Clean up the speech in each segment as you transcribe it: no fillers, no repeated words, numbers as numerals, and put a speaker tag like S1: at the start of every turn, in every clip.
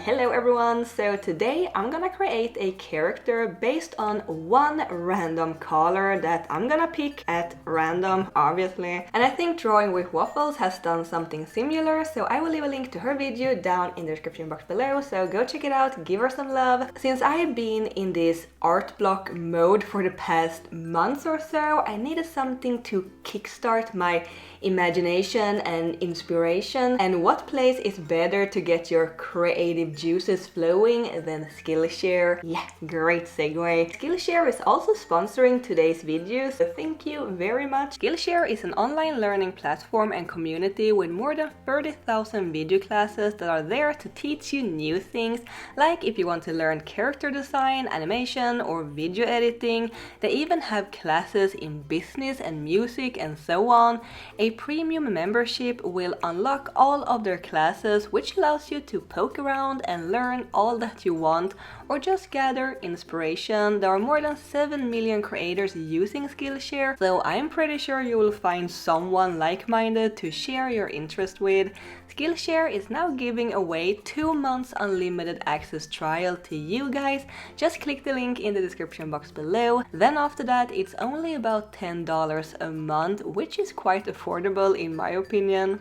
S1: Hello everyone! So today I'm gonna create a character based on one random color that I'm gonna pick at random, obviously. And I think Drawing with Waffles has done something similar, so I will leave a link to her video down in the description box below, so go check it out, give her some love. Since I have been in this art block mode for the past months or so, I needed something to kickstart my imagination and inspiration, and what place is better to get your creative juices flowing than Skillshare? Yeah, great segue. Skillshare is also sponsoring today's video, so thank you very much. Skillshare is an online learning platform and community with more than 30,000 video classes that are there to teach you new things, like if you want to learn character design, animation, or video editing. They even have classes in business and music and so on. A premium membership will unlock all of their classes, which allows you to poke around and learn all that you want, or just gather inspiration. There are more than 7 million creators using Skillshare, so I'm pretty sure you will find someone like-minded to share your interest with. Skillshare is now giving away 2 months unlimited access trial to you guys. Just click the link in the description box below. Then after that, it's only about $10 a month, which is quite affordable in my opinion.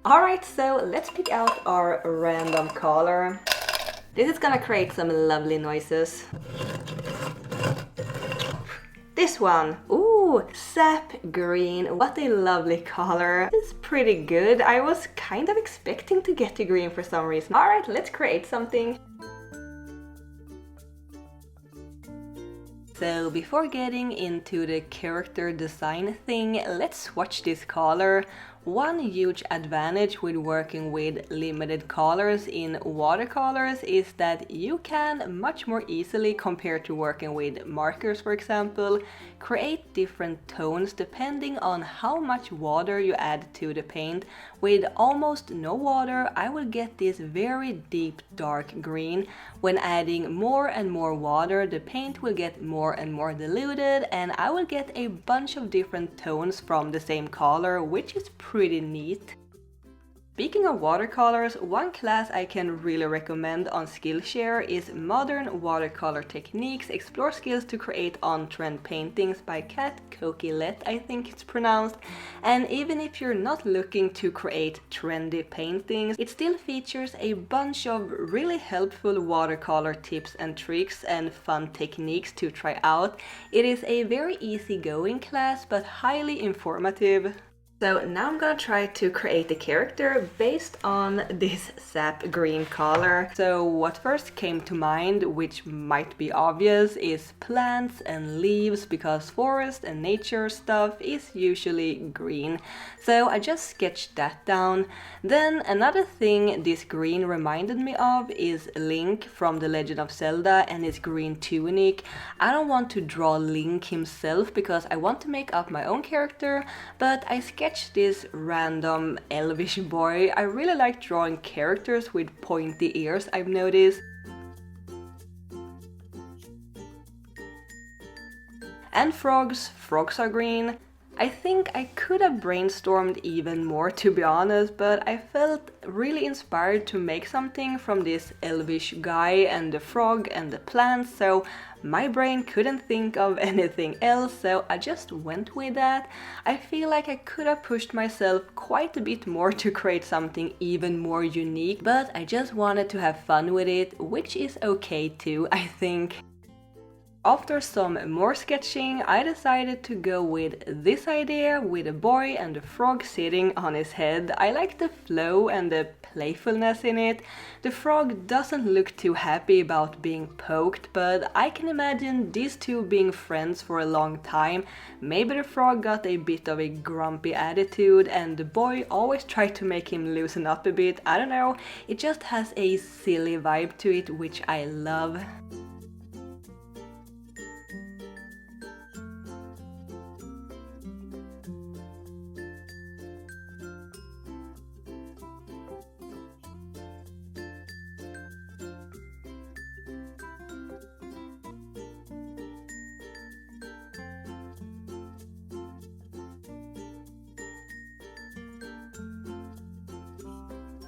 S1: Alright, so let's pick out our random color. This is gonna create some lovely noises. This one, ooh, sap green, what a lovely color. It's pretty good. I was kind of expecting to get to green for some reason. Alright, let's create something. So before getting into the character design thing, let's swatch this color. One huge advantage with working with limited colors in watercolors is that you can much more easily, compared to working with markers for example, create different tones depending on how much water you add to the paint. With almost no water, I will get this very deep dark green. When adding more and more water, the paint will get more and more diluted, and I will get a bunch of different tones from the same color, which is pretty neat. Speaking of watercolors, one class I can really recommend on Skillshare is Modern Watercolor Techniques, Explore Skills to Create On-Trend Paintings by Kattvalk, I think it's pronounced. And even if you're not looking to create trendy paintings, it still features a bunch of really helpful watercolor tips and tricks and fun techniques to try out. It is a very easygoing class, but highly informative. So now I'm gonna try to create a character based on this sap green color. So what first came to mind, which might be obvious, is plants and leaves, because forest and nature stuff is usually green. So I just sketched that down. Then another thing this green reminded me of is Link from The Legend of Zelda and his green tunic. I don't want to draw Link himself because I want to make up my own character, but I sketched this random elvish boy. I really like drawing characters with pointy ears, I've noticed. And frogs are green. I think I could have brainstormed even more, to be honest, but I felt really inspired to make something from this elvish guy and the frog and the plants, so my brain couldn't think of anything else, so I just went with that. I feel like I could have pushed myself quite a bit more to create something even more unique, but I just wanted to have fun with it, which is okay too, I think. After some more sketching, I decided to go with this idea with a boy and a frog sitting on his head. I like the flow and the playfulness in it. The frog doesn't look too happy about being poked, but I can imagine these two being friends for a long time. Maybe the frog got a bit of a grumpy attitude and the boy always tried to make him loosen up a bit. I don't know, it just has a silly vibe to it, which I love.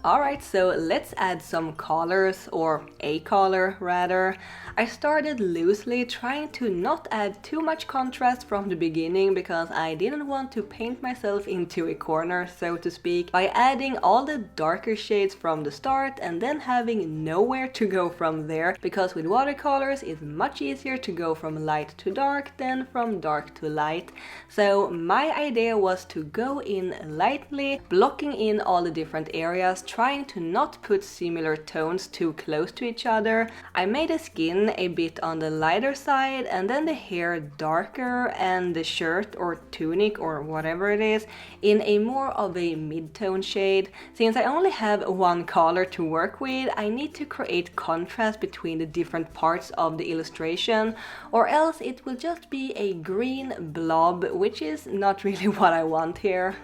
S1: Alright, so let's add some colors, or a color rather. I started loosely, trying to not add too much contrast from the beginning because I didn't want to paint myself into a corner, so to speak, by adding all the darker shades from the start and then having nowhere to go from there, because with watercolors it's much easier to go from light to dark than from dark to light. So my idea was to go in lightly, blocking in all the different areas, trying to not put similar tones too close to each other. I made the skin a bit on the lighter side and then the hair darker and the shirt or tunic or whatever it is in a more of a mid-tone shade. Since I only have one color to work with, I need to create contrast between the different parts of the illustration, or else it will just be a green blob, which is not really what I want here.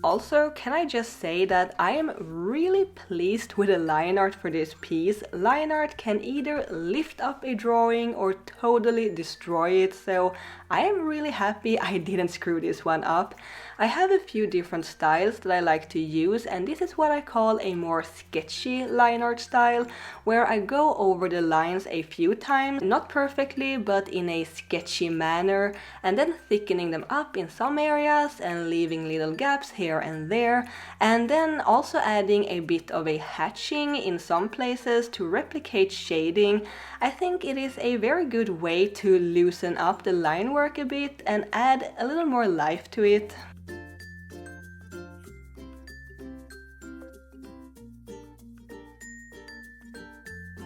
S1: Also, can I just say that I am really pleased with the line art for this piece. Line art can either lift up a drawing or totally destroy it, so I am really happy I didn't screw this one up. I have a few different styles that I like to use, and this is what I call a more sketchy line art style, where I go over the lines a few times, not perfectly, but in a sketchy manner, and then thickening them up in some areas and leaving little gaps here and there, and then also adding a bit of a hatching in some places to replicate shading. I think it is a very good way to loosen up the line work a bit and add a little more life to it.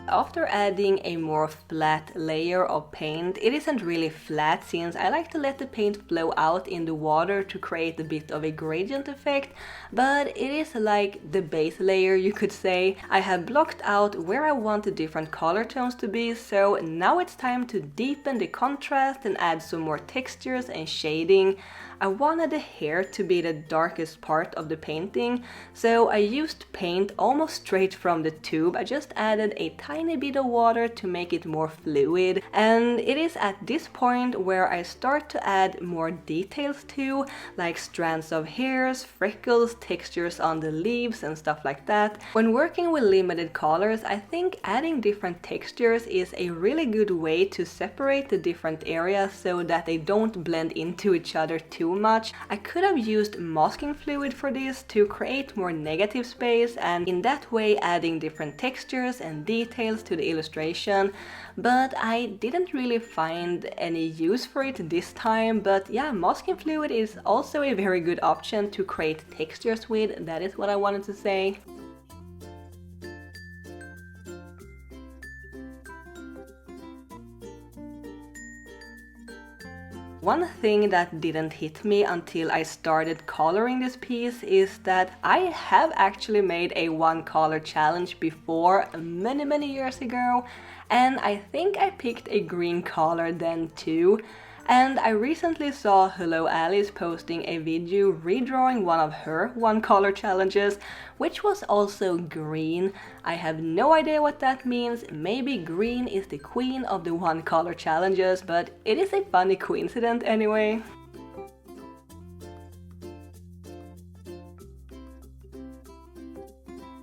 S1: After adding a more flat layer of paint, it isn't really flat since I like to let the paint flow out in the water to create a bit of a gradient effect, but it is like the base layer, you could say. I have blocked out where I want the different color tones to be, so now it's time to deepen the contrast and add some more textures and shading. I wanted the hair to be the darkest part of the painting, so I used paint almost straight from the tube. I just added a tiny bit of water to make it more fluid, and it is at this point where I start to add more details too, like strands of hairs, freckles, textures on the leaves and stuff like that. When working with limited colors, I think adding different textures is a really good way to separate the different areas so that they don't blend into each other too much. I could have used masking fluid for this to create more negative space and in that way adding different textures and details to the illustration, but I didn't really find any use for it this time. But yeah, masking fluid is also a very good option to create textures with. That is what I wanted to say. One thing that didn't hit me until I started coloring this piece is that I have actually made a one color challenge before many years ago, and I think I picked a green color then too. And I recently saw Hello Alice posting a video redrawing one of her one color challenges, which was also green. I have no idea what that means. Maybe green is the queen of the one color challenges, but it is a funny coincidence anyway.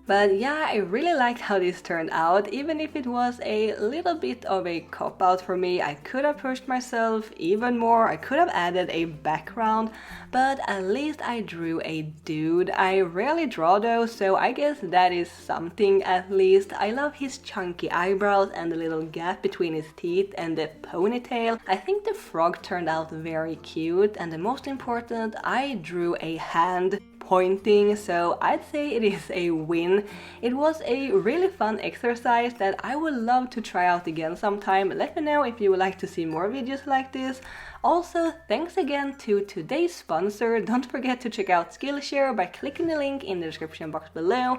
S1: But yeah, I really liked how this turned out, even if it was a little bit of a cop-out for me. I could have pushed myself even more, I could have added a background, but at least I drew a dude. I rarely draw though, so I guess that is something at least. I love his chunky eyebrows and the little gap between his teeth and the ponytail. I think the frog turned out very cute, and the most important, I drew a hand pointing, so I'd say it is a win. It was a really fun exercise that I would love to try out again sometime. Let me know if you would like to see more videos like this. Also, thanks again to today's sponsor. Don't forget to check out Skillshare by clicking the link in the description box below.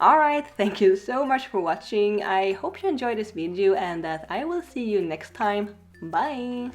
S1: Alright, thank you so much for watching. I hope you enjoyed this video and that I will see you next time. Bye!